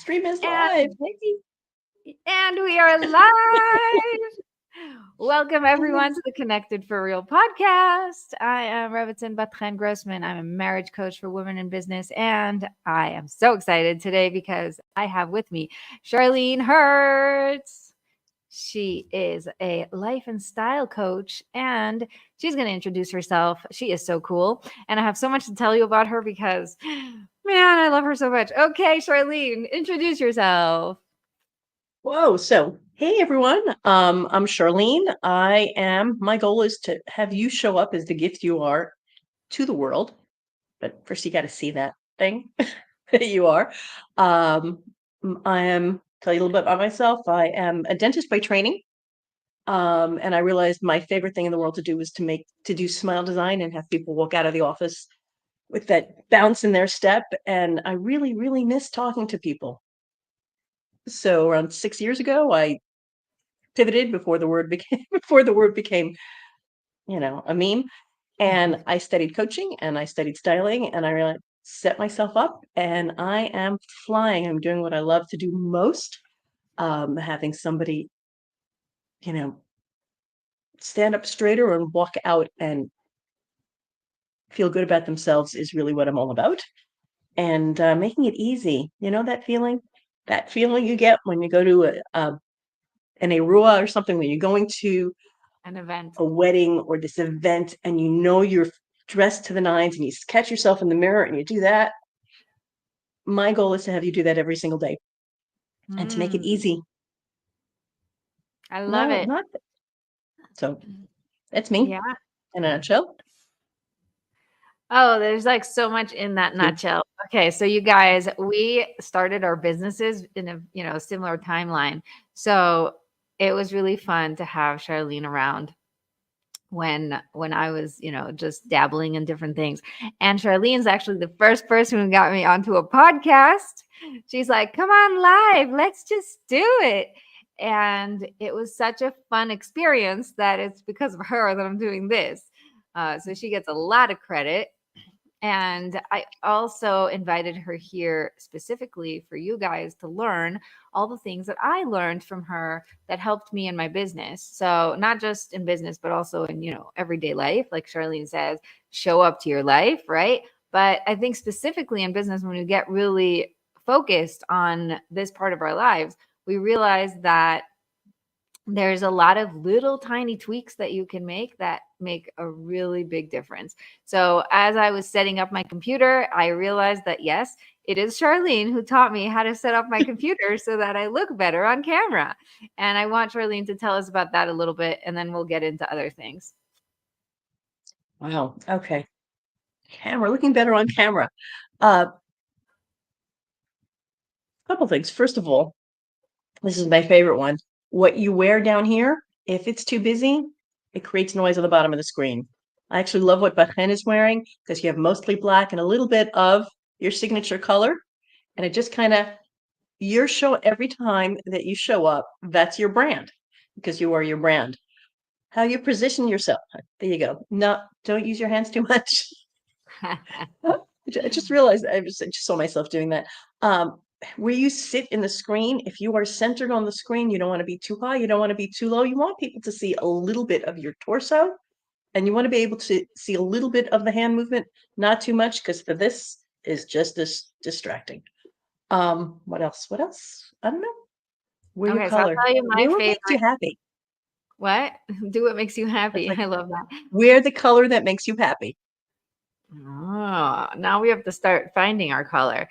Stream is And, live. Hey. and we are live. Welcome, everyone, to the Connected for Real podcast. I am Rebbetzin Bat-Chen Grossman. I'm a marriage coach for women in business, and I am so excited today because I have with me Sharleen Herz. She is a life and style coach, and she's going to introduce herself. She is so cool, and I have so much to tell you about her because, man, I love her so much. Okay, Sharleen, introduce yourself. Whoa. So, hey everyone. I'm Sharleen. My goal is to have you show up as the gift you are to the world. But first you got to see that thing that you are. Um, tell you a little bit about myself. I am a dentist by training. And I realized my favorite thing in the world to do was to do smile design and have people walk out of the office with that bounce in their step. And I really, really miss talking to people. So around 6 years ago, I pivoted before the word became, a meme. And I studied coaching and I studied styling, and I really set myself up, and I am flying. I'm doing what I love to do most. Having somebody, stand up straighter and walk out and feel good about themselves is really what I'm all about. And making it easy. You know that feeling? That feeling you get when you go to an Arua or something, when you're going to An event. a wedding or this event and you're dressed to the nines and you catch yourself in the mirror and you do that. My goal is to have you do that every single day and to make it easy. I love it. So that's me. Yeah. In a nutshell. Oh, there's like so much in that nutshell. Okay, so you guys, we started our businesses in a similar timeline. So it was really fun to have Sharleen around when I was, just dabbling in different things. And Charlene's actually the first person who got me onto a podcast. She's like, "Come on live, let's just do it." And it was such a fun experience that it's because of her that I'm doing this. So she gets a lot of credit. And I also invited her here specifically for you guys to learn all the things that I learned from her that helped me in my business. So not just in business, but also in, everyday life. Like Sharleen says, show up to your life, right? But I think specifically in business, when we get really focused on this part of our lives, we realize that there's a lot of little tiny tweaks that you can make that make a really big difference. So as I was setting up my computer, I realized that yes, it is Sharleen who taught me how to set up my computer so that I look better on camera. And I want Sharleen to tell us about that a little bit, and then we'll get into other things. Wow. Okay. Camera, looking better on camera. Couple things. First of all, this is my favorite one. What you wear down here, if it's too busy, it creates noise on the bottom of the screen. I actually love what Bat-Chen is wearing because you have mostly black and a little bit of your signature color. And it just kind of, your show every time that you show up, that's your brand because you are your brand. How you position yourself. There you go. No, don't use your hands too much. I just realized I just saw myself doing that. Where you sit in the screen, if you are centered on the screen, you don't want to be too high, you don't want to be too low. You want people to see a little bit of your torso, and you want to be able to see a little bit of the hand movement, not too much, because for this is just this distracting. What else? I don't know. Wear your Okay, so I'll color. tell you my Wear what favorite. makes you happy. What? Do what makes you happy. Like, I love that. wear the color that makes you happy. Oh, now we have to start finding our color.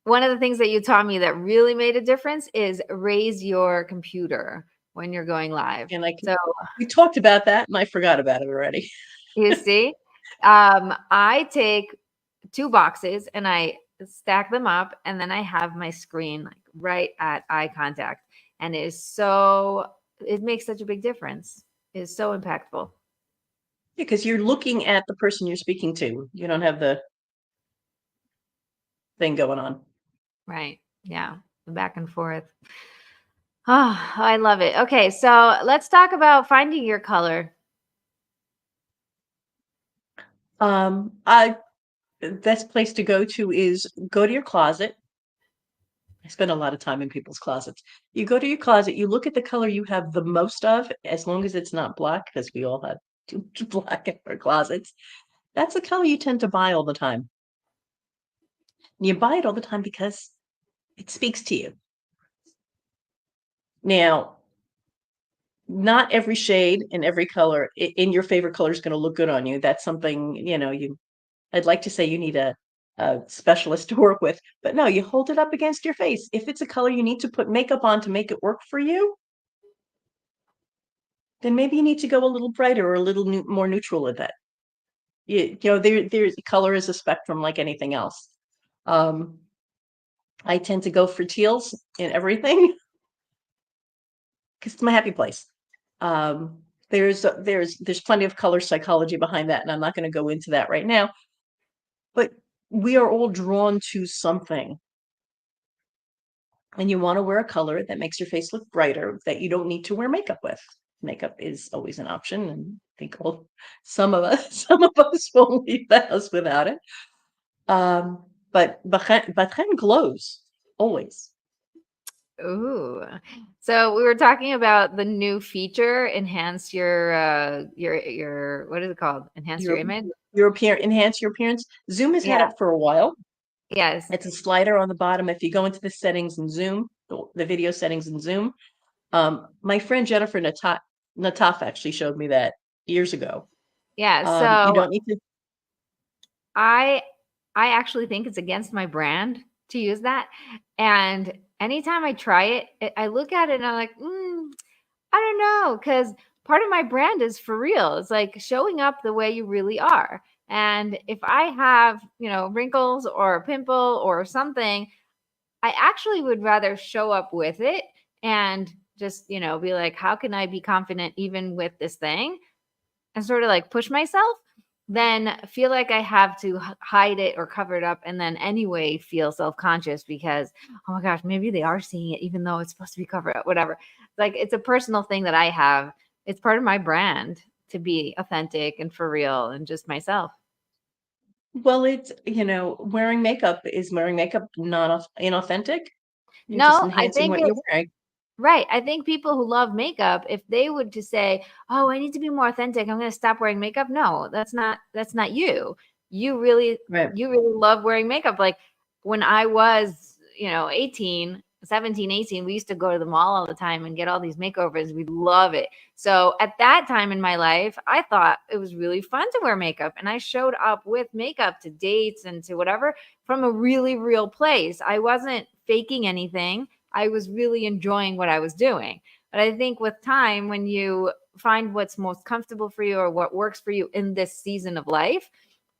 One of the things that you taught me that really made a difference is raise your computer when you're going live. And So we talked about that and I forgot about it already. you see, I take 2 boxes and I stack them up, and then I have my screen like right at eye contact. And it makes such a big difference. It's so impactful. Because you're looking at the person you're speaking to. You don't have the thing going on. Right. Yeah. The back and forth. Oh, I love it. Okay. So let's talk about finding your color. I best place to go to is go to your closet I spend a lot of time in people's closets. You go to your closet, you look at the color you have the most of, as long as it's not black, because we all have too much black in our closets. That's the color you tend to buy all the time. And you buy it all the time because it speaks to you. Now, not every shade and every color in your favorite color is going to look good on you. That's something, I'd like to say you need a specialist to work with, but no, you hold it up against your face. If it's a color you need to put makeup on to make it work for you, then maybe you need to go a little brighter or a little more neutral with it. There's color is a spectrum like anything else. I tend to go for teals in everything because it's my happy place. There's plenty of color psychology behind that, and I'm not going to go into that right now. But we are all drawn to something. And you want to wear a color that makes your face look brighter, that you don't need to wear makeup with. Makeup is always an option, and I think some of us won't leave the house without it. But Bat-Chen glows always. Ooh. So we were talking about the new feature, enhance your what is it called? Enhance your image? Enhance your appearance. Zoom has had it for a while. Yes. It's a slider on the bottom. If you go into the settings in Zoom, the video settings in Zoom, my friend Jennifer Nataf actually showed me that years ago. Yeah. So you don't need to. I actually think it's against my brand to use that. And anytime I try it, I look at it and I'm like, I don't know, because part of my brand is for real. It's like showing up the way you really are. And if I have, wrinkles or a pimple or something, I actually would rather show up with it and just, be like, how can I be confident even with this thing, and sort of like push myself, then feel like I have to hide it or cover it up, and then anyway feel self-conscious because, oh my gosh, maybe they are seeing it even though it's supposed to be covered up, whatever. Like, it's a personal thing that I have. It's part of my brand to be authentic and for real and just myself. Well, it's, wearing makeup is wearing makeup not inauthentic. You're just No, I enhancing think what you're wearing. right. I think people who love makeup, if they would just say, "Oh, I need to be more authentic. I'm going to stop wearing makeup." No, that's not you. You really Right. love wearing makeup. Like when I was, 18, 17, 18, we used to go to the mall all the time and get all these makeovers. We'd love it. So at that time in my life, I thought it was really fun to wear makeup, and I showed up with makeup to dates and to whatever from a really real place. I wasn't faking anything. I was really enjoying what I was doing. But I think with time, when you find what's most comfortable for you or what works for you in this season of life,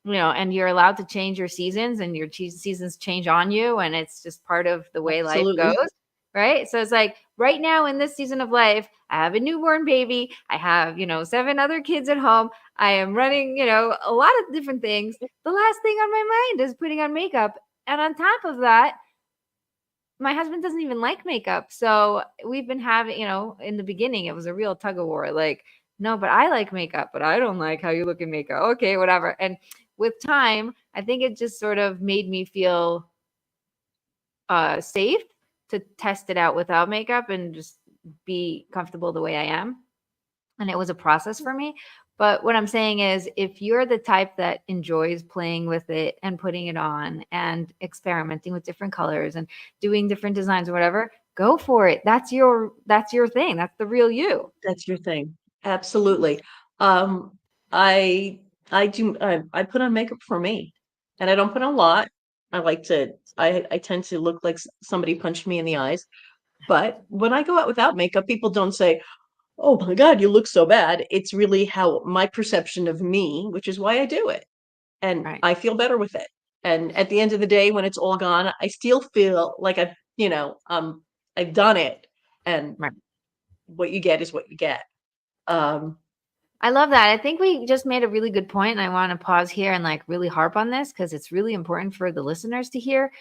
and you're allowed to change your seasons, and your seasons change on you, and it's just part of the way life goes, right? So it's like right now in this season of life, I have a newborn baby. I have, 7 other kids at home. I am running, a lot of different things. The last thing on my mind is putting on makeup. And on top of that, my husband doesn't even like makeup. So we've been having, in the beginning, it was a real tug of war. Like, no, but I like makeup, but I don't like how you look in makeup. Okay, whatever. And with time, I think it just sort of made me feel safe to test it out without makeup and just be comfortable the way I am. And it was a process for me. But what I'm saying is, if you're the type that enjoys playing with it and putting it on and experimenting with different colors and doing different designs or whatever, go for it. That's your thing. That's the real you. That's your thing. Absolutely. I put on makeup for me, and I don't put on a lot. I tend to look like somebody punched me in the eyes. But when I go out without makeup, people don't say, "Oh my God, you look so bad." It's really how my perception of me, which is why I do it. And Right. I feel better with it. And at the end of the day, when it's all gone, I still feel like I've done it. And Right. what you get is what you get. I love that. I think we just made a really good point, and I want to pause here and like really harp on this because it's really important for the listeners to hear.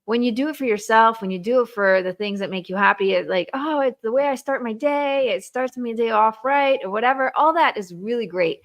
When you do it for yourself, when you do it for the things that make you happy, it's like, oh, it's the way I start my day. It starts my day off right or whatever. All that is really great.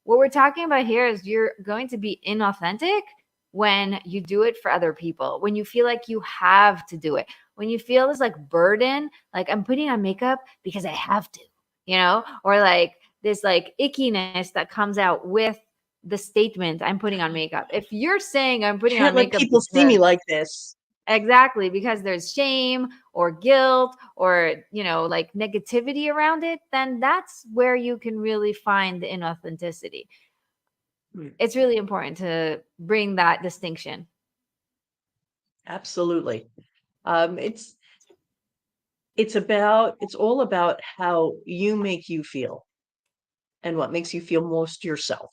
What we're talking about here is you're going to be inauthentic. when you do it for other people, when you feel like you have to do it, when you feel this like burden, like I'm putting on makeup because I have to, or like this like ickiness that comes out with the statement, I'm putting on makeup. If you're saying I'm putting Can't on let makeup people see me like this. exactly, because there's shame or guilt or, like negativity around it, then that's where you can really find the inauthenticity. It's really important to bring that distinction. Absolutely. It's all about how you make you feel and what makes you feel most yourself.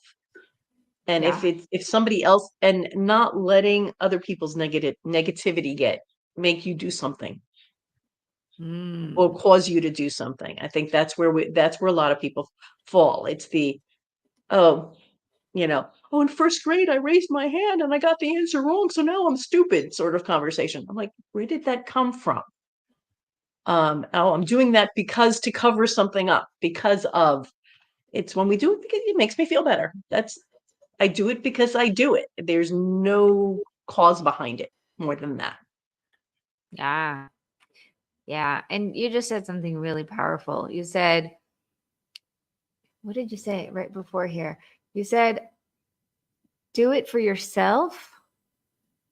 And Yeah. if somebody else, and not letting other people's negativity make you do something or cause you to do something. I think that's where a lot of people fall. It's oh, in first grade I raised my hand and I got the answer wrong, so now I'm stupid sort of conversation. I'm like, where did that come from? Oh, I'm doing that because to cover something up, because of it's when we do it because it makes me feel better. I do it because I do it. There's no cause behind it more than that. Yeah. Yeah. And you just said something really powerful. You said, what did you say right before here? You said, do it for yourself.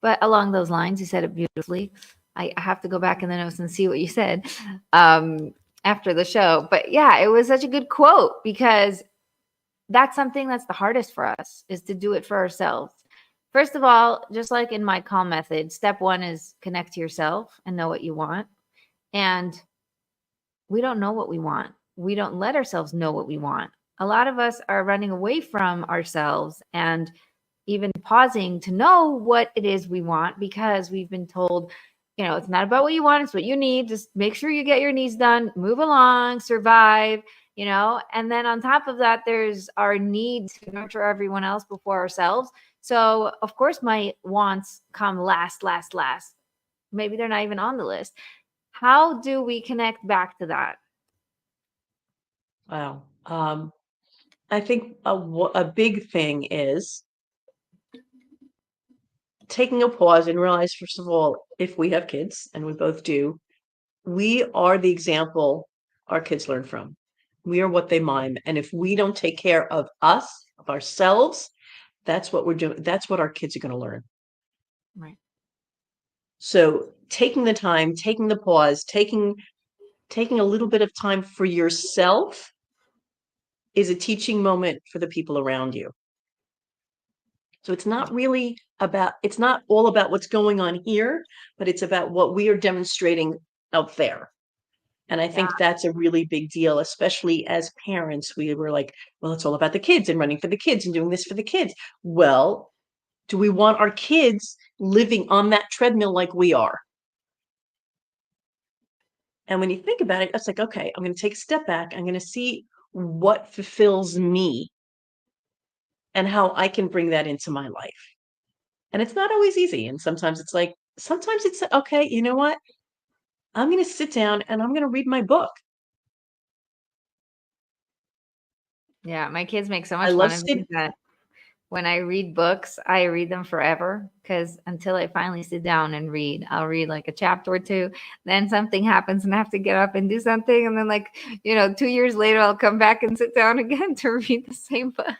But along those lines, you said it beautifully. I have to go back in the notes and see what you said after the show. But yeah, it was such a good quote, because that's something that's the hardest for us, is to do it for ourselves. First of all, just like in my calm method, step one is connect to yourself and know what you want. And we don't know what we want. We don't let ourselves know what we want. A lot of us are running away from ourselves and even pausing to know what it is we want, because we've been told, it's not about what you want, it's what you need. Just make sure you get your needs done, move along, survive, and then on top of that, there's our need to nurture everyone else before ourselves. So of course my wants come last. Maybe they're not even on the list. How do we connect back to that? Wow. I think a big thing is taking a pause and realize, first of all, if we have kids, and we both do, we are the example our kids learn from. We are what they mime. And if we don't take care of us, of ourselves, that's what we're doing. That's what our kids are going to learn. Right. So taking the time, taking the pause, taking a little bit of time for yourself is a teaching moment for the people around you. So it's not all about what's going on here, but it's about what we are demonstrating out there. And I think that's a really big deal, especially as parents. We were like, well, it's all about the kids and running for the kids and doing this for the kids. Well, do we want our kids living on that treadmill like we are? And when you think about it, it's like, okay, I'm going to take a step back. I'm going to see what fulfills me and how I can bring that into my life. And it's not always easy. And sometimes it's okay, you know what? I'm going to sit down and I'm going to read my book. Yeah, my kids make so I much love fun of me that when I read books, I read them forever, because until I finally sit down and read, I'll read like a chapter or two. Then something happens and I have to get up and do something. And then 2 years later, I'll come back and sit down again to read the same book.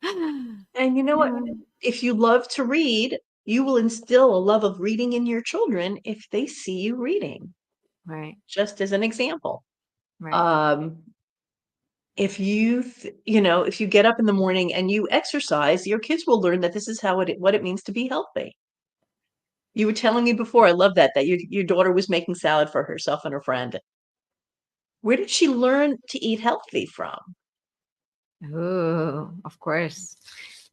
And you know what? If you love to read, you will instill a love of reading in your children if they see you reading. Right. Just as an example. Right. If if you get up in the morning and you exercise, your kids will learn that this is what it means to be healthy. You were telling me before, I love that your daughter was making salad for herself and her friend. Where did she learn to eat healthy from? Oh, of course.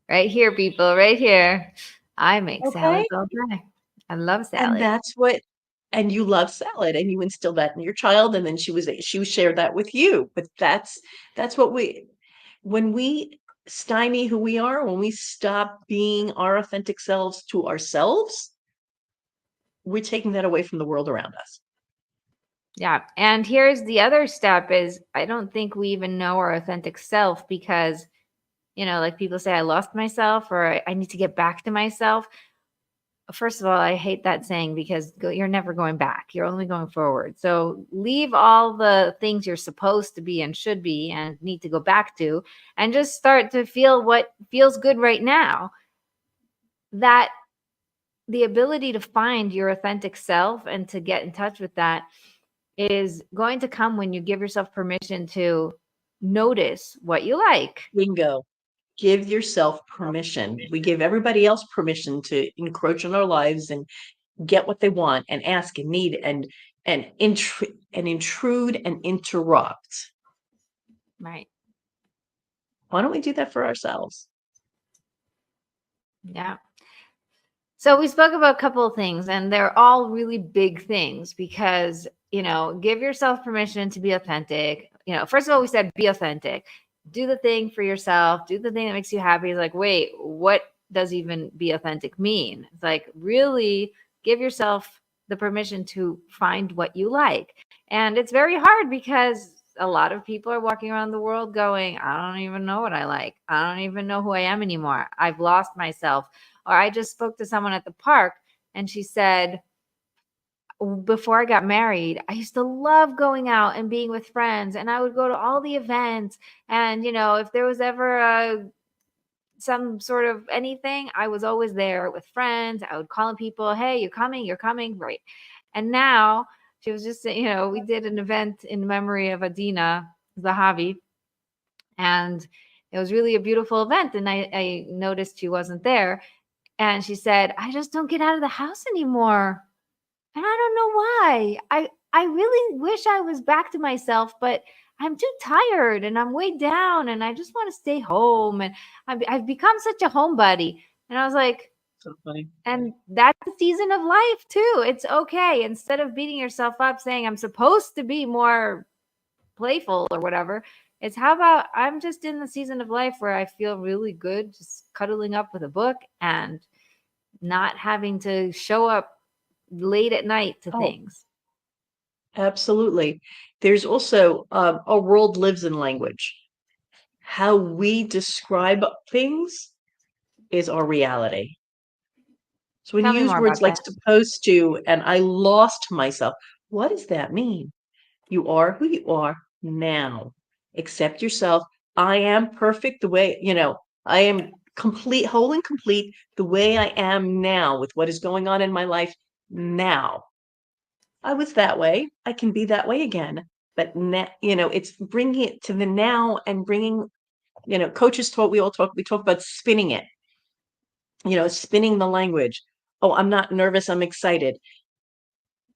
Right here, people, right here. I make Okay. salads all day. I love And salad. you love salad and you instill that in your child, and then she shared that with you. But that's when we stymie who we are, when we stop being our authentic selves to ourselves, we're taking that away from the world around us. Yeah. And here's the other step is I don't think we even know our authentic self, because like people say, I lost myself, or I need to get back to myself. First of all, I hate that saying, because you're never going back. You're only going forward. So leave all the things you're supposed to be and should be and need to go back to, and just start to feel what feels good right now. That the ability to find your authentic self and to get in touch with that is going to come when you give yourself permission to notice what you like. Bingo. Give yourself permission. We give everybody else permission to encroach on our lives and get what they want and ask and need and intrude and interrupt. Right. Why don't we do that for ourselves? Yeah. So we spoke about a couple of things, and they're all really big things, because, give yourself permission to be authentic. First of all, we said be authentic. Do the thing for yourself. Do the thing that makes you happy. It's like, wait, what does even be authentic mean? It's like, really give yourself the permission to find what you like. And it's very hard, because a lot of people are walking around the world going, I don't even know what I like. I don't even know who I am anymore. I've lost myself. Or I just spoke to someone at the park, and she said, before I got married, I used to love going out and being with friends, and I would go to all the events. And, if there was ever some sort of anything, I was always there with friends. I would call people, hey, you're coming. Right. And now she was just, we did an event in memory of Adina Zahavi, and it was really a beautiful event. And I noticed she wasn't there. And she said, I just don't get out of the house anymore. And I don't know why. I really wish I was back to myself, but I'm too tired and I'm way down and I just want to stay home. And I've become such a homebody. And I was like, So funny. And that's the season of life too. It's okay. Instead of beating yourself up saying, I'm supposed to be more playful or whatever, it's how about I'm just in the season of life where I feel really good just cuddling up with a book and not having to show up late at night to things. Absolutely. There's also our world lives in language. How we describe things is our reality. So when Tell you me use more words about like that. supposed to and I lost myself, what does that mean? You are who you are now. Accept yourself. I am perfect the way, I am complete, whole and complete the way I am now with what is going on in my life now. I was that way. I can be that way again. But now, it's bringing it to the now and bringing, coaches talk, we talk about spinning it, spinning the language. Oh, I'm not nervous. I'm excited.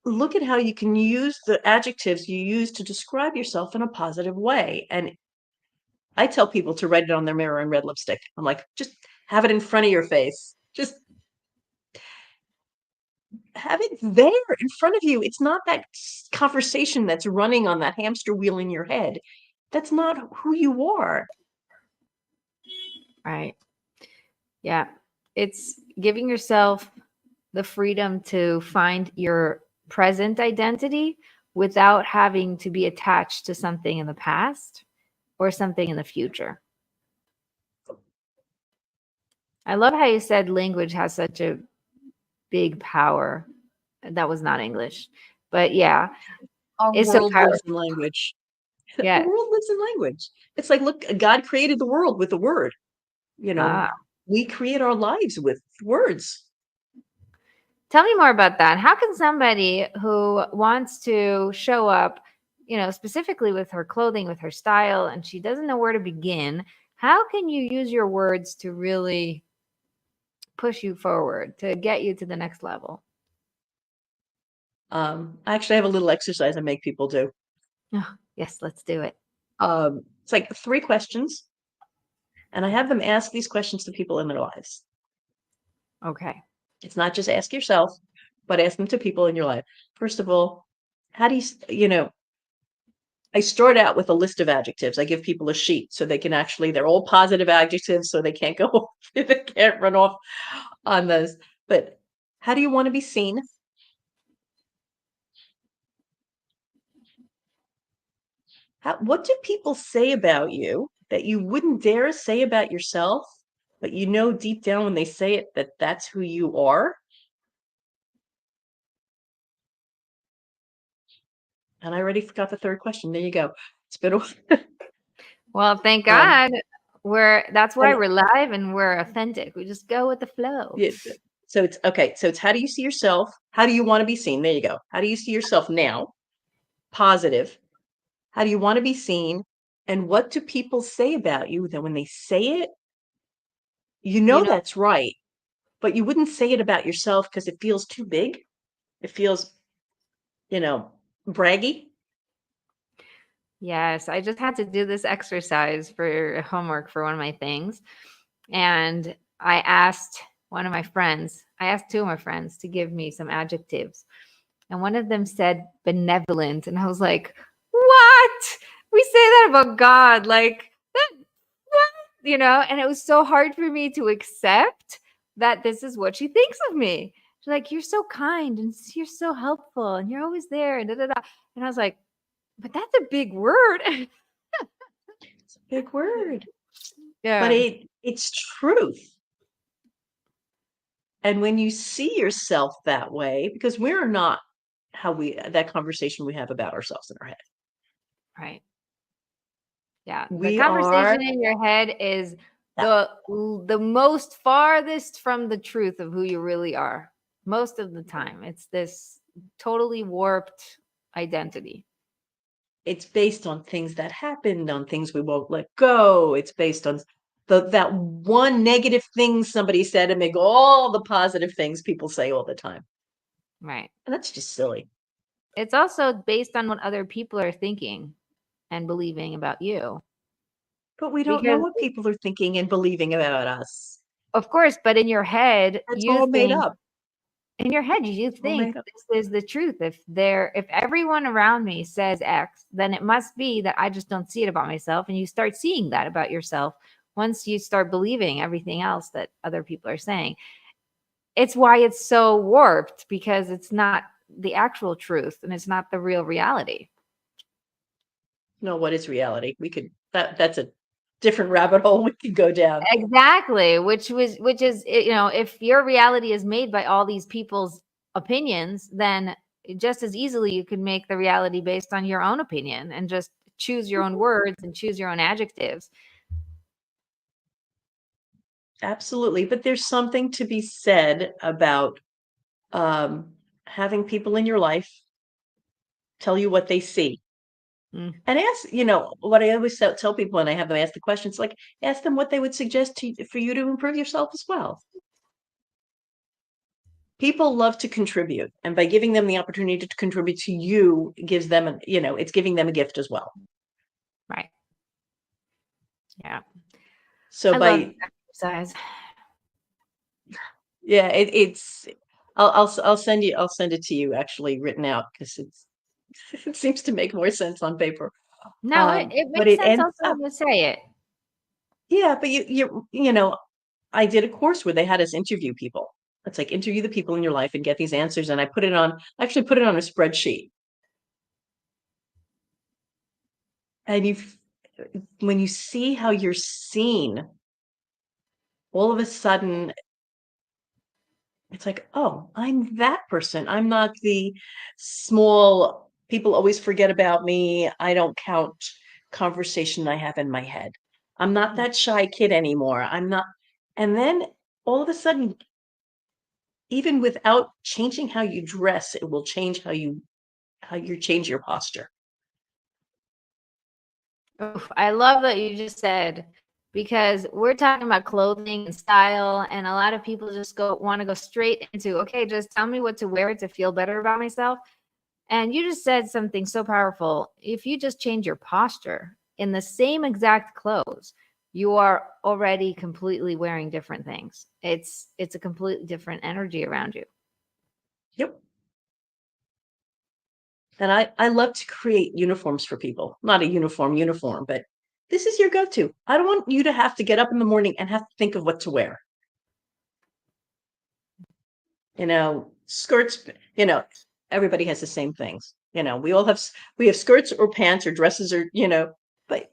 Look at how you can use the adjectives you use to describe yourself in a positive way. And I tell people to write it on their mirror in red lipstick. I'm like, just have it in front of your face. Just have it there in front of you. It's not that conversation that's running on that hamster wheel in your head. That's not who you are. Right. Yeah. It's giving yourself the freedom to find your present identity without having to be attached to something in the past or something in the future. I love how you said language has such a big power. That was not English, but yeah, Our it's so world lives in powerful. language. The Yeah. world lives in language. It's like, look, God created the world with a word. Ah, We create our lives with words. tell me more about that. How can somebody who wants to show up, specifically with her clothing, with her style, and she doesn't know where to begin, how can you use your words to really push you forward, to get you to the next level? I actually have a little exercise I make people do. Oh, yes, let's do it. It's like 3 questions, and I have them ask these questions to people in their lives. Okay. It's not just ask yourself, but ask them to people in your life. First of all, how do I start out with a list of adjectives. I give people a sheet so they can they're all positive adjectives, so they can't go, they can't run off on those. But how do you want to be seen? What do people say about you? that you wouldn't dare say about yourself, but you know deep down when they say it that that's who you are? And I already forgot the third question. There you go. It's been a Well, thank um, God that's why and we're live and we're authentic. We just go with the flow. yeah, so it's okay. So it's how do you see yourself? How do you want to be seen? There you go. How do you see yourself now? Positive. How do you want to be seen? And what do people say about you that when they say it, you You know know, that's right, but you wouldn't say it about yourself because it feels too big. It feels, you know, braggy. yes, I just had to do this exercise for homework for one of my things. And I asked I asked two of my friends to give me some adjectives. And one of them said benevolent. And I was like, what? We say that about God. Like, that, what? And it was so hard for me to accept that this is what she thinks of me. She's like, you're so kind and you're so helpful and you're always there. And, da, da, da. And I was like, but that's a big word. It's a big word, but Yeah. it's truth. And when you see yourself that way, because we're not that conversation we have about ourselves in our head. Right. Yeah. The We are conversation in your head is that. the most farthest from the truth of who you really are. Most of the time, it's this totally warped identity. It's based on things that happened, on things we won't let go. It's based on that one negative thing somebody said and make all the positive things people say all the time. Right. And that's just silly. It's also based on what other people are thinking and believing about you. But we don't know Because, what people are thinking and believing about us. of course, but in your head, That's you all made think up. you All think made up. this is the truth. If everyone around me says X, then it must be that I just don't see it about myself. And you start seeing that about yourself once you start believing everything else that other people are saying. It's why it's so warped, because it's not the actual truth and it's not the real reality. No, what is reality? We could that's a different rabbit hole we could go down. Exactly, which is if your reality is made by all these people's opinions, then just as easily you could make the reality based on your own opinion and just choose your own words and choose your own adjectives. Absolutely. But there's something to be said about having people in your life tell you what they see. Mm. And ask, what I always tell people when I have them ask the questions, like ask them what they would suggest for you to improve yourself as well. People love to contribute, and by giving them the opportunity to contribute to you gives them, it's giving them a gift as well. Right. Yeah. So I love by exercise. yeah, it's I'll send it to you actually written out because it seems to make more sense on paper. No, it But makes it sense ends also up, when you say it. yeah, but I did a course where they had us interview people. It's like interview the people in your life and get these answers. And I actually put it on a spreadsheet. And when you see how you're seen, all of a sudden it's like, oh, I'm that person. I'm not the small, people always forget about me. I don't count conversation I have in my head. I'm not that shy kid anymore. I'm not. And then all of a sudden, even without changing how you dress, it will change how you change your posture. Oof, I love that you just said, because we're talking about clothing and style, and a lot of people just want to go straight into, okay, just tell me what to wear to feel better about myself. And you just said something so powerful. If you just change your posture in the same exact clothes, you are already completely wearing different things. It's a completely different energy around you. Yep. And I love to create uniforms for people. Not a uniform, but this is your go-to. I don't want you to have to get up in the morning and have to think of what to wear. Skirts, everybody has the same things. We have skirts or pants or dresses but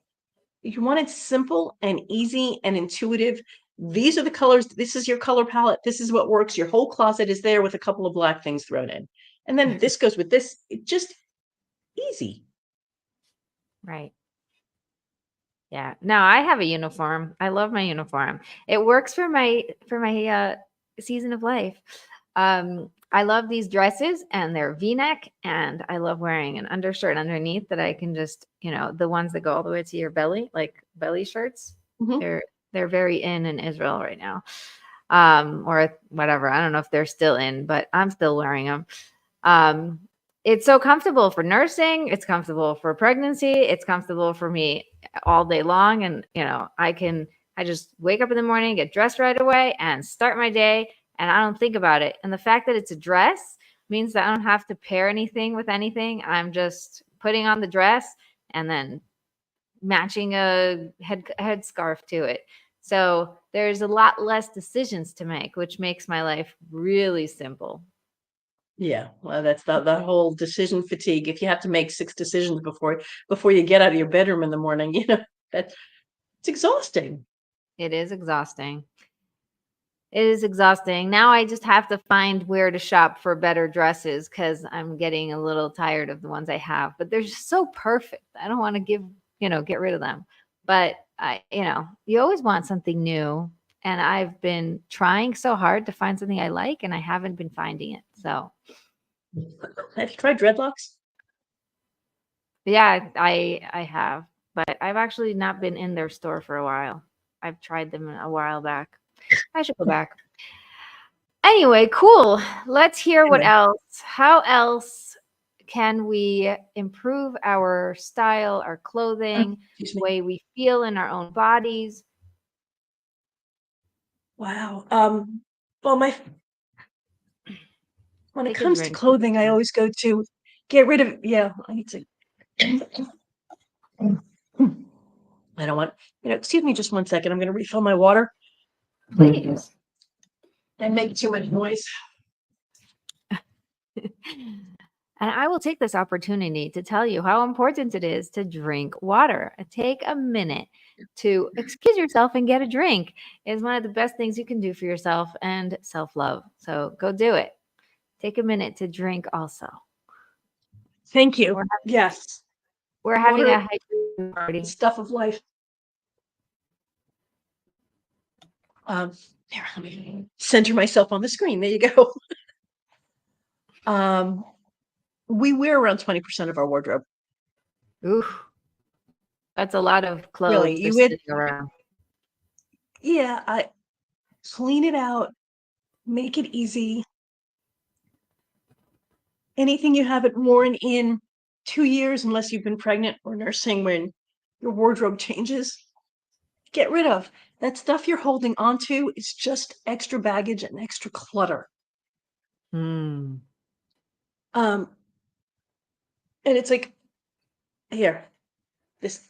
You want it simple and easy and intuitive. These are the colors. This is your color palette. This is what works. Your whole closet is there with a couple of black things thrown in. And then this goes with this. It just easy. Right. Yeah. No, I have a uniform. I love my uniform. It works for my season of life. I love these dresses and they're V-neck, and I love wearing an undershirt underneath that I can just, the ones that go all the way to your belly, like belly shirts. Mhm. They're very in Israel right now. Or whatever. I don't know if they're still in, but I'm still wearing them. It's so comfortable for nursing. It's comfortable for pregnancy. It's comfortable for me all day long. And, I just wake up in the morning, get dressed right away and start my day. And I don't think about it. And the fact that it's a dress means that I don't have to pair anything with anything. I'm just putting on the dress and then matching a headscarf to it. So there's a lot less decisions to make, which makes my life really simple. Yeah, well, that's the whole decision fatigue. If you have to make 6 decisions before you get out of your bedroom in the morning, it's exhausting. It is exhausting. It is exhausting. Now I just have to find where to shop for better dresses because I'm getting a little tired of the ones I have. But they're just so perfect. I don't want to get rid of them. But you always want something new. And I've been trying so hard to find something I like, and I haven't been finding it. So, have you tried dreadlocks? Yeah, I have, but I've actually not been in their store for a while. I've tried them a while back. I should go back. Anyway, cool. Let's hear what else. How else can we improve our style, our clothing, the way we feel in our own bodies? Wow. Well, when it comes to clothing, I always go to get rid of. Yeah, I need to. I don't want. Excuse me, just 1 second. I'm going to refill my water. Please. And make too much noise. And I will take this opportunity to tell you how important it is to drink water. Take a minute to excuse yourself and get a drink. It's one of the best things you can do for yourself and self-love. So go do it. Take a minute to drink also. Thank you. Yes. We're having a hydration party. Stuff of life. Here, let me center myself on the screen. There you go. We wear around 20% of our wardrobe. Ooh, that's a lot of clothes. Really, you would. Yeah, I clean it out, make it easy. Anything you haven't worn in 2 years, unless you've been pregnant or nursing, when your wardrobe changes, get rid of. That stuff you're holding onto is just extra baggage and extra clutter. And it's like, here, this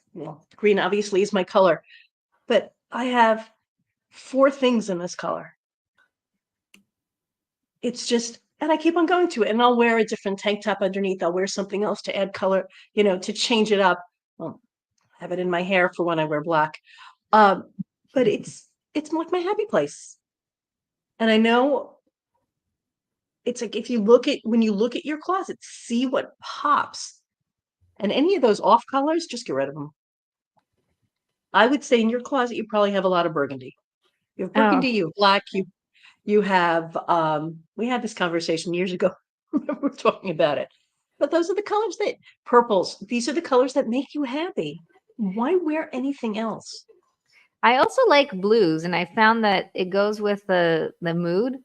green obviously is my color, but I have 4 things in this color. It's just, and I keep on going to it, and I'll wear a different tank top underneath. I'll wear something else to add color, to change it up. Well, I have it in my hair for when I wear black. But it's like my happy place. And I know it's like, when you look at your closet, see what pops. And any of those off colors, just get rid of them. I would say in your closet, you probably have a lot of burgundy. You have burgundy, you have black, you have, we had this conversation years ago. We're talking about it. But those are the colors purples, these are the colors that make you happy. Why wear anything else? I also like blues, and I found that it goes with the mood.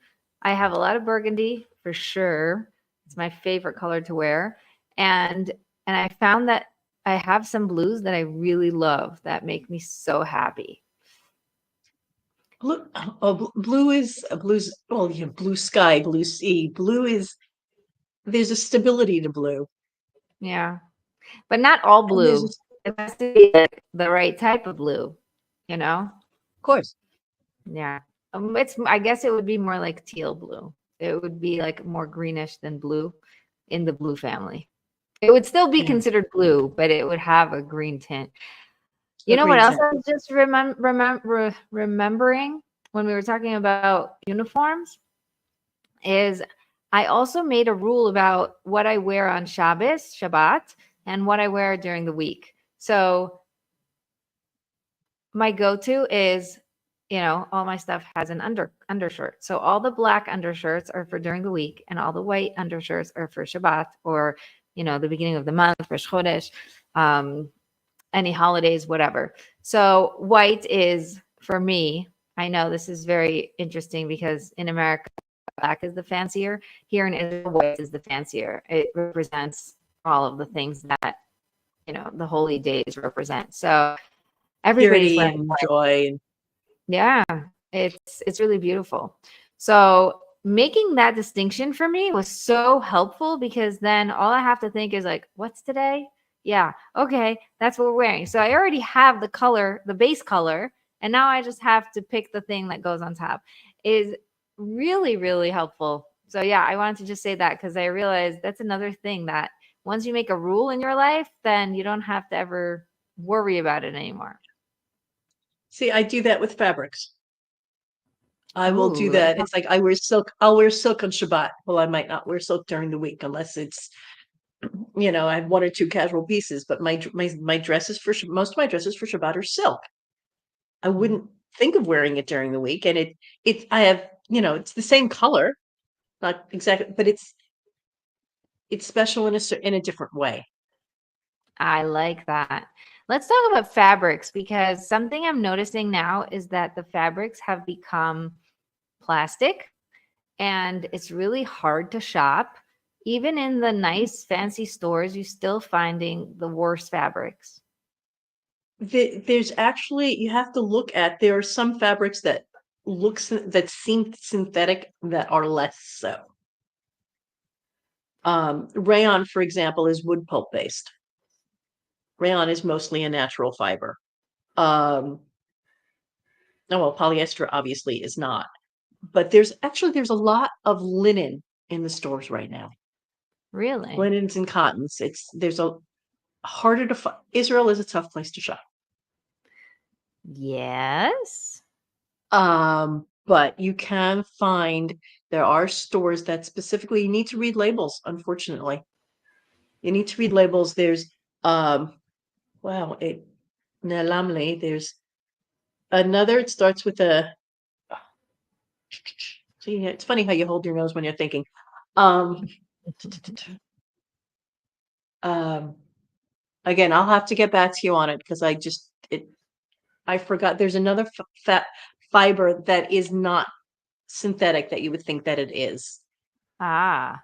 I have a lot of burgundy for sure. It's my favorite color to wear. And I found that I have some blues that I really love that make me so happy. Blue's, well, you have blue sky, blue sea. There's a stability to blue. Yeah. But not all blue. It has to be the right type of blue, Of course. Yeah. I guess it would be more like teal blue. It would be like more greenish than blue in the blue family. It would still be considered blue, but it would have a green tint. You A know great what else I example. was just remembering when we were talking about uniforms is I also made a rule about what I wear on Shabbat, and what I wear during the week. So my go-to is, all my stuff has an undershirt. So all the black undershirts are for during the week, and all the white undershirts are for Shabbat, or the beginning of the month, Rosh Chodesh, any holidays, whatever. So white is for me. I know this is very interesting because in America, black is the fancier. Here in Israel, white is the fancier. It represents all of the things that the holy days represent. So everybody's Purity wearing and white. joy. And Yeah, it's really beautiful. So making that distinction for me was so helpful, because then all I have to think is like, what's today? Yeah, okay, that's what we're wearing. So I already have the color, the base color, and now I just have to pick the thing that goes on top. Is really, really helpful. So yeah, I wanted to just say that because I realized that's another thing that once you make a rule in your life, then you don't have to ever worry about it anymore. see, I do that with fabrics. I will do Ooh, that. It's like I wear silk. I'll wear silk on Shabbat. Well, I might not wear silk during the week unless it's, I have one or two casual pieces. But my dresses most of my dresses for Shabbat are silk. I wouldn't think of wearing it during the week, and I have it's the same color, not exactly, but it's special in a different way. I like that. Let's talk about fabrics, because something I'm noticing now is that the fabrics have become plastic, and it's really hard to shop. Even in the nice fancy stores, you're still finding the worst fabrics. There's actually you have to look at there are some fabrics that seem synthetic that are less so. Rayon, for example, is wood pulp based. Rayon is mostly a natural fiber. No, well, polyester obviously is not. But there's a lot of linen in the stores right now. Really? Linens and cottons. There's a harder to find. Israel is a tough place to shop. Yes. But you can find there are stores that specifically you need to read labels, unfortunately. You need to read labels. There's wow, it Nelamli, there's another, it starts with a see, it's funny how you hold your nose when you're thinking. Um, um, again, I'll have to get back to you on it because I forgot. There's another fat fiber that is not synthetic that you would think that it is, Ah,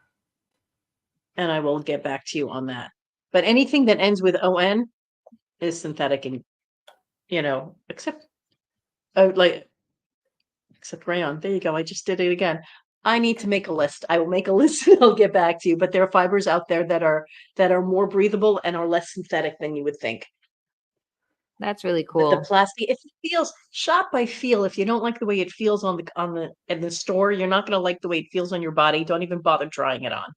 and I will get back to you on that. But anything that ends with on is synthetic, and except like except rayon. There you go. I just did it again. I need to make a list. I will make a list and I'll get back to you. But there are fibers out there that are more breathable and are less synthetic than you would think. that's really But the cool. plastic, if it feels shop by feel, if you don't like the way it feels in the store, you're not going to like the way it feels on your body. Don't even bother trying it on.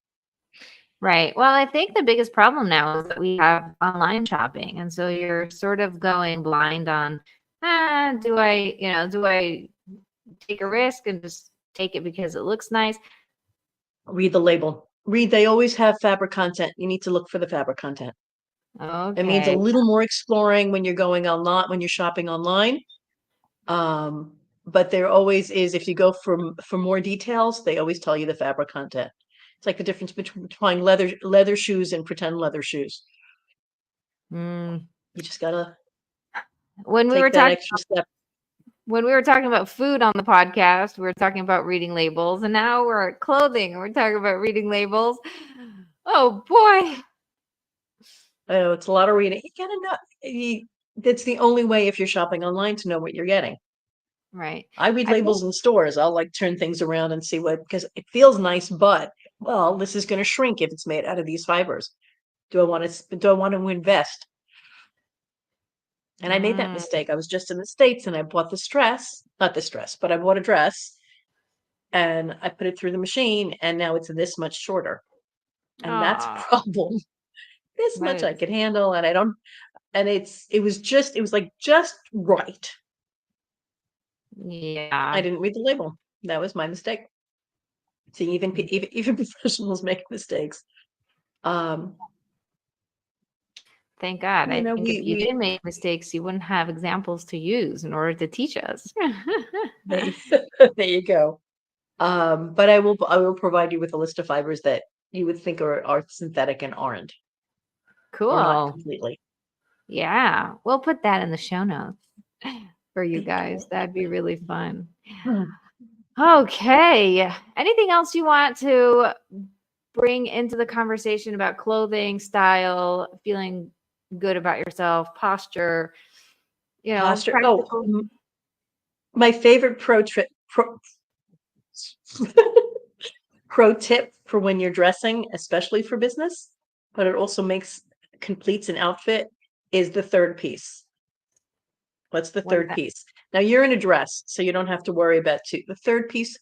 Right. Well, I think the biggest problem now is that we have online shopping. And so you're sort of going blind on, do I take a risk and just take it because it looks nice? Read the label. They always have fabric content. You need to look for the fabric content. It means a Okay. little more exploring when you're going online, when you're shopping online. But there always is, if you go for more details, they always tell you the fabric content. It's like the difference between leather shoes and pretend leather shoes. Mm. You just gotta When we were take that talking extra step. when we were talking about food on the podcast, we were talking about reading labels, and now we're at clothing and we're talking about reading labels. Oh boy. I know it's a lot of reading. You gotta know. That's the only way if you're shopping online to know what you're getting. Right. I read I think labels in stores. I'll like turn things around and see because it feels nice, but well, this is going to shrink if it's made out of these fibers. Do I want to invest? And I made that mm, mistake. I was just in the States and I bought not the stress, but I bought a dress and I put it through the machine and now it's this much shorter. And that's a ah, problem. This that much I is could handle and And it was like just right. Yeah. I didn't read the label. That was my mistake. See, even professionals make mistakes. Thank God. I think if you we didn't make mistakes, you wouldn't have examples to use in order to teach us. there you go. But I will provide you with a list of fibers that you would think are synthetic and aren't, or not Cool. completely. Yeah. We'll put that in the show notes for you guys. That'd be really fun. Okay. Anything else you want to bring into the conversation about clothing, style, feeling good about yourself, posture, Posture. practical? My favorite pro tip for when you're dressing, especially for business, but it also completes an outfit, is the third piece. What's the What is third that? piece? Now you're in a dress, so you don't have to worry about two. The third piece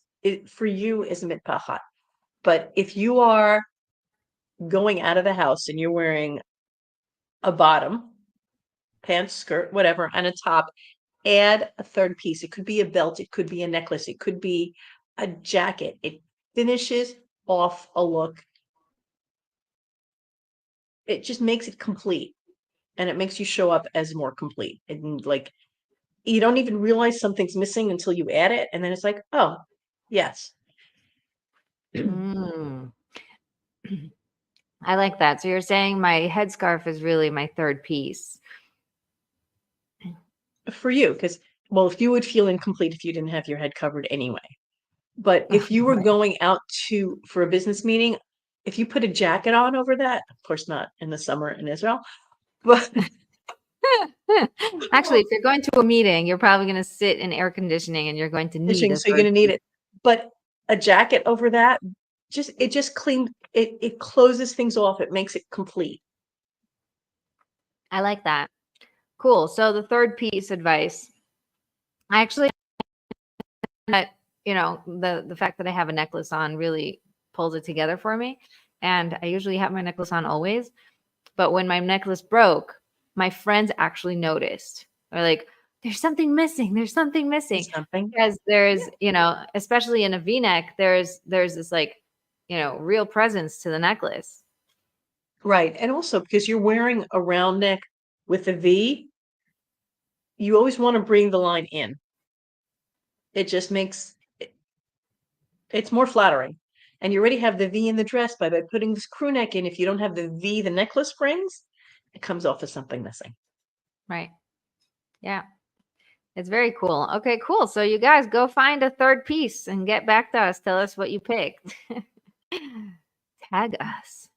for you is a mitpachat. But if you are going out of the house and you're wearing a bottom, pants, skirt, whatever, and a top, add a third piece. It could be a belt, it could be a necklace, it could be a jacket. It finishes off a look. It just makes it complete, and it makes you show up as more complete. And like you don't even realize something's missing until you add it, and then it's like, oh, yes. Mm. I like that. So you're saying my headscarf is really my third piece. For you, because if you would feel incomplete if you didn't have your head covered anyway. But if you were going out for a business meeting, if you put a jacket on over that, of course not in the summer in Israel, but Actually, if you're going to a meeting, you're probably going to sit in air conditioning and you're going to need a so you're third going to need piece. it. But a jacket over that, it closes things off. It makes it complete. I like that. Cool. So the third piece advice, I actually, the fact that I have a necklace on really pulls it together for me. And I usually have my necklace on always. But when my necklace broke, my friends actually noticed. They're like, there's something missing. There's something missing. Something. Because there's, especially in a V-neck, there's this like, real presence to the necklace. Right. And also because you're wearing a round neck with a V, you always want to bring the line in. It just makes it's more flattering. And you already have the V in the dress by putting this crew neck in. If you don't have the V the necklace brings, it comes off as something missing. Right. Yeah. It's very cool. Okay, cool. So you guys go find a third piece and get back to us. Tell us what you picked. Tag us.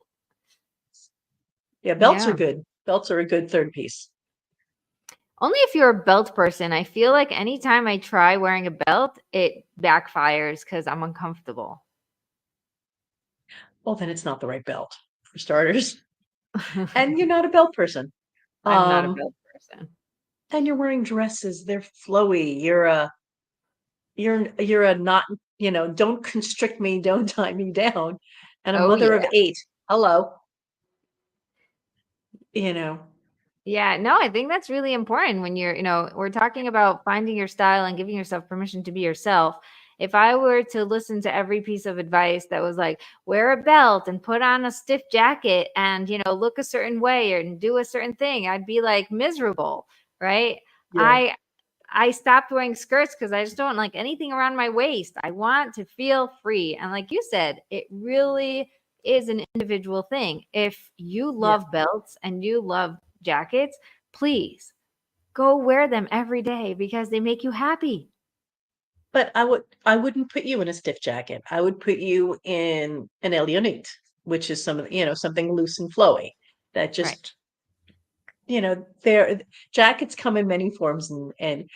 Yeah, belts Yeah. are good. Belts are a good third piece. Only if you're a belt person. I feel like anytime I try wearing a belt, it backfires because I'm uncomfortable. Well, then it's not the right belt for starters. And you're not a belt person. I'm not a belt person. And you're wearing dresses. They're flowy. You're a not, don't constrict me, don't tie me down. And a Oh, mother yeah. of 8. Hello. Yeah, no, I think that's really important when we're talking about finding your style and giving yourself permission to be yourself. If I were to listen to every piece of advice that was like, wear a belt and put on a stiff jacket and, look a certain way and do a certain thing, I'd be like miserable, right? Yeah. I stopped wearing skirts because I just don't like anything around my waist. I want to feel free. And like you said, it really is an individual thing. If you love belts and you love jackets, please go wear them every day because they make you happy. But I wouldn't put you in a stiff jacket. I would put you in an Elionite, which is something loose and flowy that Right. just, their jackets come in many forms and and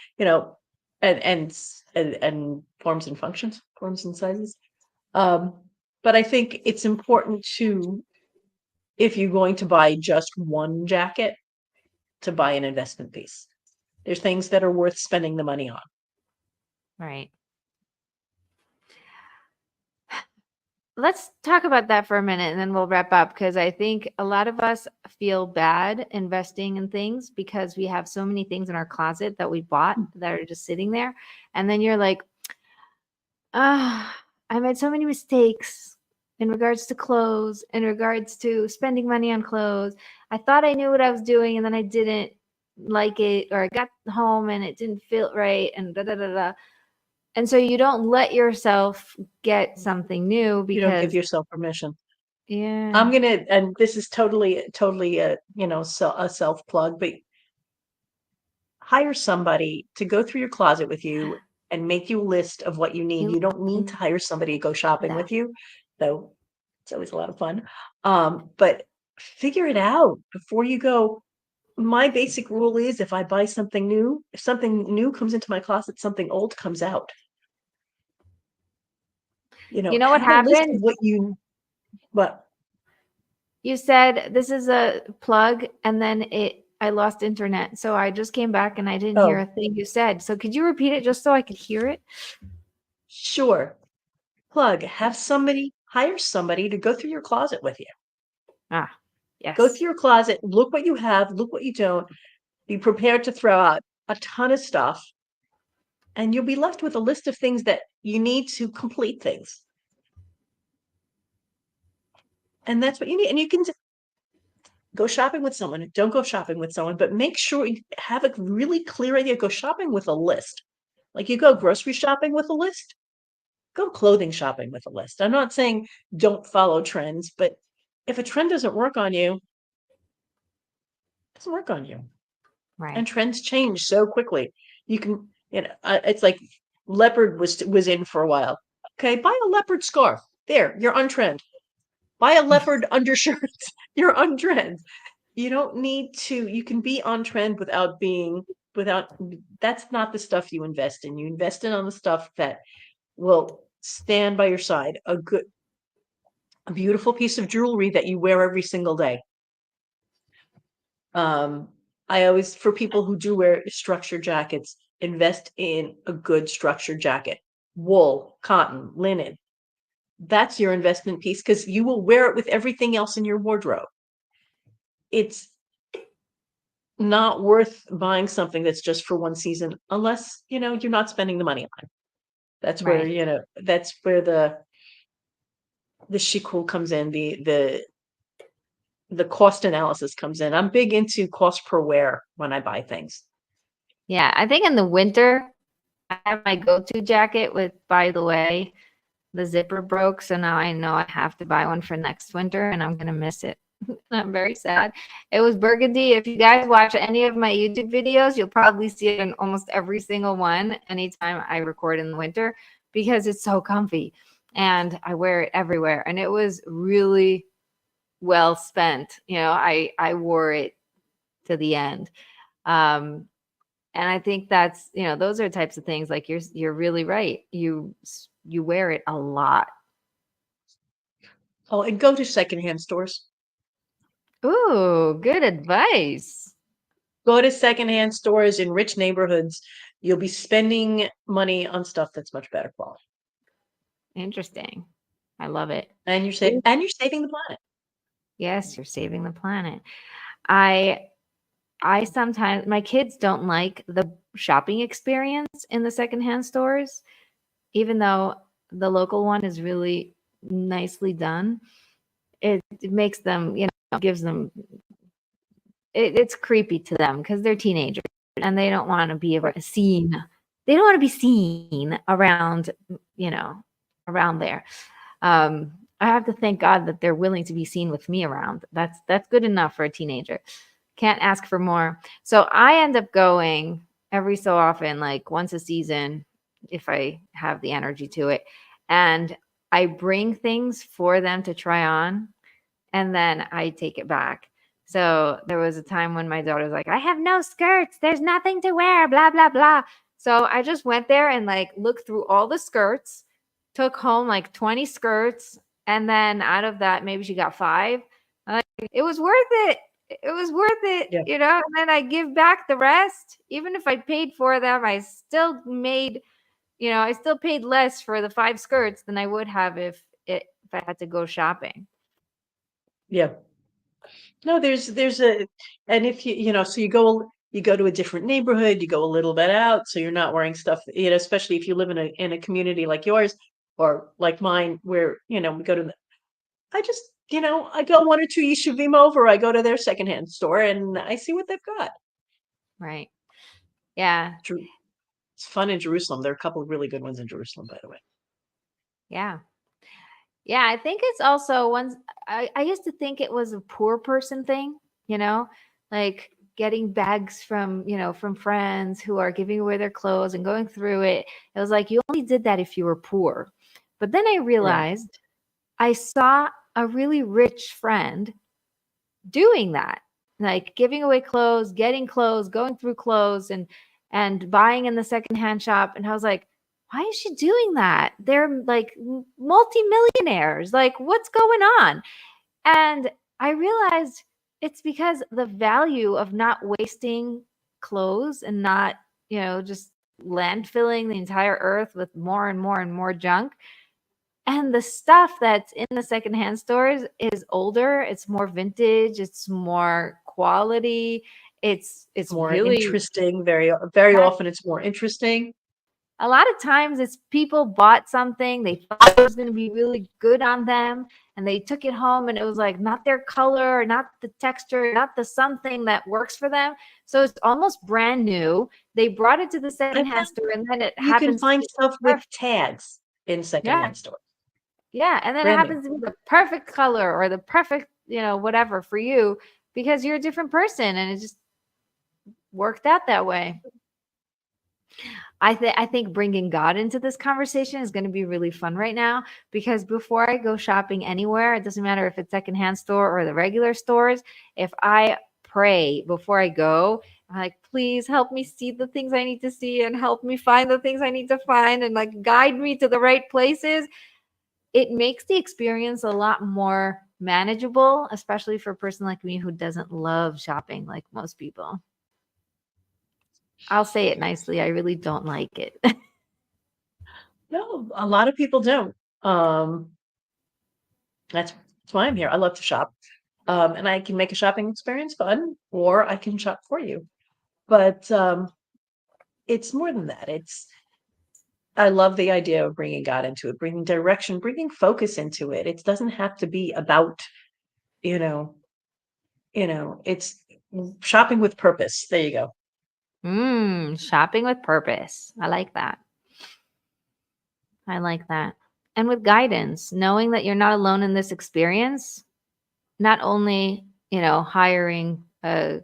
forms and functions, forms and sizes. But I think it's important if you're going to buy just one jacket, to buy an investment piece. There's things that are worth spending the money on. Right. let's talk about that for a minute and then we'll wrap up, because I think a lot of us feel bad investing in things because we have so many things in our closet that we bought that are just sitting there. And then you're like, I made so many mistakes in regards to clothes, in regards to spending money on clothes. I thought I knew what I was doing and then I didn't like it, or I got home and it didn't feel right, and da da da da. And so you don't let yourself get something new You don't give because, yourself permission. yeah, I'm gonna, and this is totally a, a self plug, but hire somebody to go through your closet with you and make you a list of what you need. You don't need to hire somebody to go shopping that. with you, though it's always a lot of fun. But figure it out before you go. My basic rule is if I buy something new, if something new comes into my closet, something old comes out. You know what Have a list happened? of what You said this is a plug, and then I lost internet. So I just came back and I didn't hear a oh, thing you said. So could you repeat it just so I could hear it? sure. Plug, hire somebody to go through your closet with you. Ah, Go yes. through your closet, look what you have, look what you don't, be prepared to throw out a ton of stuff, and you'll be left with a list of things that you need to complete things. And that's what you need. And you can go shopping with someone, don't go shopping with someone, but make sure you have a really clear idea. Go shopping with a list. Like you go grocery shopping with a list, go clothing shopping with a list. I'm not saying don't follow trends, but if a trend doesn't work on you, it doesn't work on you. And Right. trends change so quickly. You can, it's like leopard was in for a while. Okay, buy a leopard scarf. There, you're on trend. Buy a leopard undershirt. You're on trend. You don't need to. You can be on trend without. That's not the stuff you invest in. You invest in on the stuff that will stand by your side. A beautiful piece of jewelry that you wear every single day. I always, for people who do wear structured jackets, invest in a good structured jacket. Wool, cotton, linen. That's your investment piece because you will wear it with everything else in your wardrobe. It's not worth buying something that's just for one season unless, you're not spending the money on it. Right. That's where the shikul comes in, the cost analysis comes in. I'm big into cost per wear when I buy things. Yeah. I think in the winter, I have my go-to jacket with, by the way, the zipper broke. So now I know I have to buy one for next winter and I'm going to miss it. I'm very sad. It was burgundy. If you guys watch any of my YouTube videos, you'll probably see it in almost every single one anytime I record in the winter because it's so comfy and I wear it everywhere. And it was really well spent. I wore it to the end. And I think that's, those are types of things like you're really right. You wear it a lot. Oh, and go to secondhand stores. Ooh, good advice. Go to secondhand stores in rich neighborhoods. You'll be spending money on stuff that's much better quality. Interesting. I love it. And you're saving the planet. Yes, you're saving the planet. I sometimes, my kids don't like the shopping experience in the secondhand stores, even though the local one is really nicely done. It makes them, gives them, it's creepy to them because they're teenagers and they don't want to be seen. They don't want to be seen around, around there. I have to thank God that they're willing to be seen with me around. That's good enough for a teenager. Can't ask for more. So I end up going every so often, like once a season, if I have the energy to it. And I bring things for them to try on and then I take it back. So there was a time when my daughter was like, I have no skirts. There's nothing to wear, blah, blah, blah. So I just went there and like looked through all the skirts, took home like 20 skirts. And then out of that, maybe she got 5. It was worth it. It was worth it, Yeah. And then I give back the rest. Even if I paid for them, I still paid less for the 5 skirts than I would have if I had to go shopping. Yeah. No, and if so you go to a different neighborhood, you go a little bit out, so you're not wearing stuff, especially if you live in a community like yours or like mine, where, we go to I just, I go one or two yeshuvim over, I go to their secondhand store and I see what they've got. Right. Yeah. It's fun in Jerusalem. There are a couple of really good ones in Jerusalem, by the way. Yeah. Yeah, I think it's also once I used to think it was a poor person thing, like getting bags from friends who are giving away their clothes and going through it. It was like you only did that if you were poor. But then I realized I saw a really rich friend doing that, like giving away clothes, getting clothes, going through clothes and buying in the secondhand shop. And I was like, why is she doing that? They're like multimillionaires. Like, what's going on? And I realized it's because the value of not wasting clothes and not, just landfilling the entire earth with more and more and more junk. And the stuff that's in the secondhand stores is older, it's more vintage, it's more quality. It's More really interesting. Very, very often it's more interesting. A lot of times it's people bought something, they thought it was going to be really good on them, and they took it home and it was like not their color, not the texture, not the something that works for them. So it's almost brand new. They brought it to the secondhand store and then you can find stuff with tags in secondhand stores. Yeah, and then it happens to be the perfect color or the perfect, whatever for you because you're a different person and it just worked out that way. I think bringing God into this conversation is going to be really fun right now because before I go shopping anywhere, it doesn't matter if it's secondhand store or the regular stores, if I pray before I go, I'm like, please help me see the things I need to see and help me find the things I need to find and like guide me to the right places. It makes the experience a lot more manageable, especially for a person like me who doesn't love shopping like most people. I'll say it nicely. I really don't like it. No, a lot of people don't. That's why I'm here. I love to shop. And I can make a shopping experience fun, or I can shop for you. But it's more than that. I love the idea of bringing God into it, bringing direction, bringing focus into it. It doesn't have to be about, it's shopping with purpose. There you go. Shopping with purpose. I like that. And with guidance, knowing that you're not alone in this experience, not only, hiring a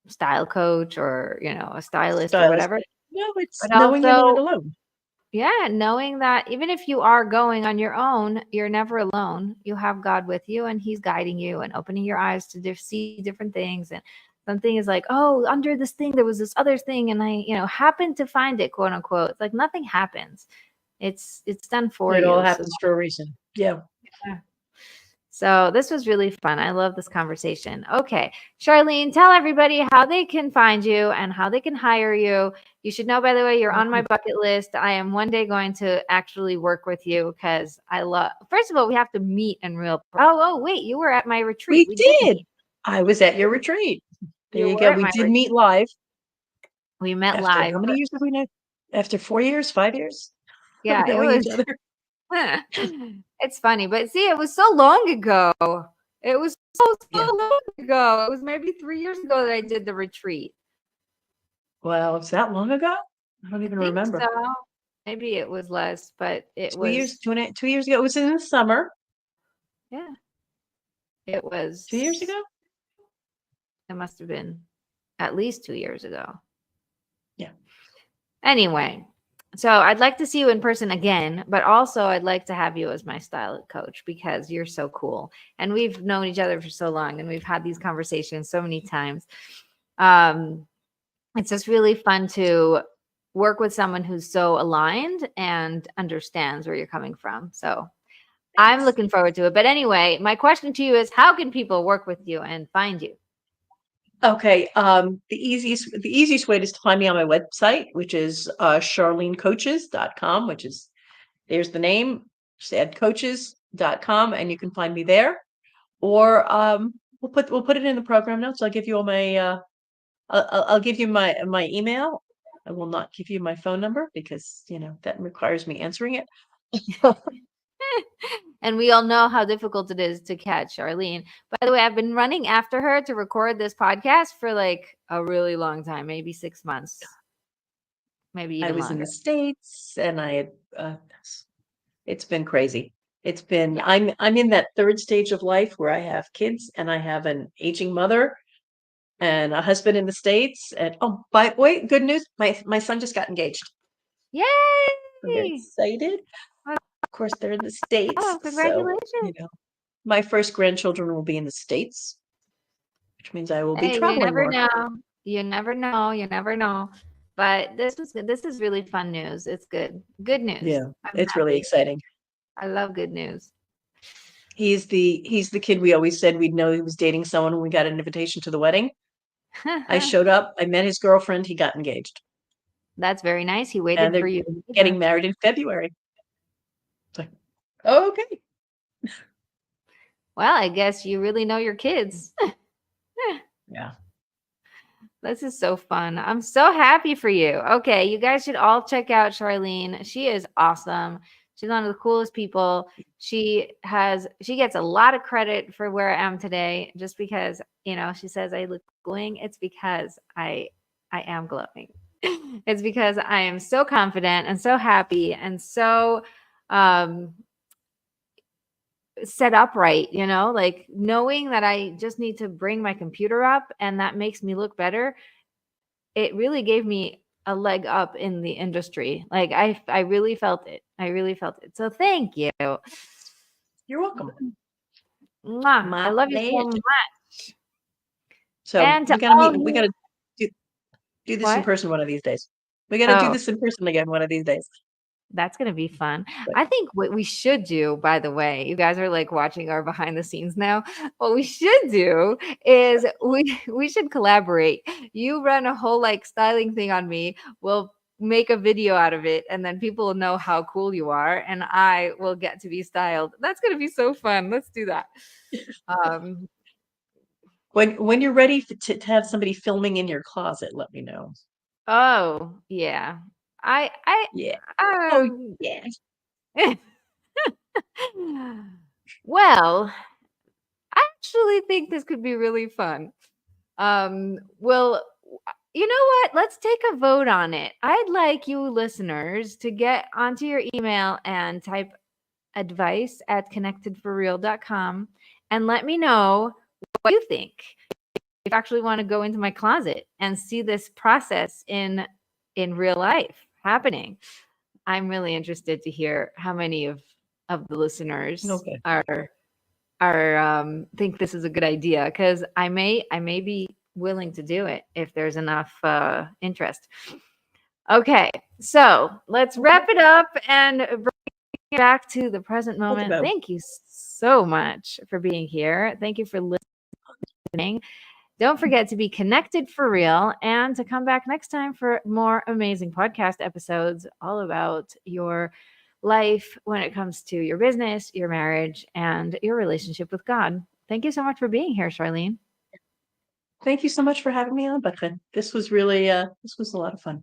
style coach or, a stylist or whatever. No, it's knowing you're not alone. Yeah, knowing that even if you are going on your own, you're never alone. You have God with you and he's guiding you and opening your eyes to see different things. And something is like, oh, under this thing, there was this other thing. And I, happened to find it, quote unquote. It's like nothing happens. It's done for you. It all happens for a reason. Yeah. So this was really fun. I love this conversation. Okay, Sharleen, tell everybody how they can find you and how they can hire you. You should know, by the way, you're on my bucket list. I am one day going to actually work with you because first of all, we have to meet in real. Oh, wait, you were at my retreat. We did. I was at your retreat. There you go. We did meet live. We met live. How many years have we known? After 4 years, 5 years? Yeah, knowing each other. It's funny, but see, it was so long ago. It was so long ago. It was maybe 3 years ago that I did the retreat. Well, it's that long ago? I don't even remember. So. Maybe it was less, but it was 2 years ago. It was in the summer. Yeah. It was 2 years ago? It must have been at least 2 years ago. Yeah. Anyway, so I'd like to see you in person again, but also I'd like to have you as my style coach because you're so cool. And we've known each other for so long and we've had these conversations so many times. It's just really fun to work with someone who's so aligned and understands where you're coming from. So I'm looking forward to it. But anyway, my question to you is, how can people work with you and find you? Okay. The easiest way is to find me on my website, which is sharleencoaches.com, there's the name, Just add coaches.com and you can find me there. Or we'll put it in the program notes. I'll give you all my I'll give you my email. I will not give you my phone number because that requires me answering it. And we all know how difficult it is to catch Sharleen. By the way, I've been running after her to record this podcast for like a really long time, maybe 6 months, maybe even I was longer. in the States and I had it's been crazy. It's been I'm in that third stage of life where I have kids and I have an aging mother and a husband in the States. And by the way, good news, my son just got engaged. Yay! I'm very excited. Of course, they're in the States. Oh, congratulations. So, my first grandchildren will be in the States, which means I will be Hey, you traveling never more. know. You never know. You never know. But this is really fun news. It's good. Good news. Yeah, I'm it's really happy. exciting. I love good news. He's the kid we always said we'd know he was dating someone when we got an invitation to the wedding. I showed up, I met his girlfriend, he got engaged. That's very nice. He waited And they're for you to meet getting her. married in February. It's like, okay. Well, I guess you really know your kids. Yeah. This is so fun. I'm so happy for you. Okay, you guys should all check out Sharleen. She is awesome. She's one of the coolest people. She gets a lot of credit for where I am today just because, she says I look glowing. It's because I am glowing. It's because I am so confident and so happy and so set up right, like knowing that I just need to bring my computer up and that makes me look better. It really gave me a leg up in the industry. Like I really felt it. I really felt it. So thank you. You're welcome. Mwah. I love you so much. So And we gotta do this in person one of these days. We gotta do this in person again one of these days. That's going to be fun. I think what we should do, by the way, you guys are like watching our behind the scenes now. What we should do is we should collaborate. You run a whole like styling thing on me. We'll make a video out of it and then people will know how cool you are and I will get to be styled. That's going to be so fun. Let's do that. When you're ready to have somebody filming in your closet, let me know. Oh, yeah. Yeah. Yeah. Well, I actually think this could be really fun. Well, you know what? Let's take a vote on it. I'd like you listeners to get onto your email and type advice@connectedforreal.com and let me know what you think. If you actually want to go into my closet and see this process in real life happening. I'm really interested to hear how many of the listeners are think this is a good idea because I may be willing to do it if there's enough interest. Okay, so let's wrap it up and bring it back to the present moment. Thank you so much for being here. Thank you for listening. Don't forget to be connected for real and to come back next time for more amazing podcast episodes all about your life when it comes to your business, your marriage, and your relationship with God. Thank you so much for being here, Sharleen. Thank you so much for having me on, Bat-Chen. This was really this was a lot of fun.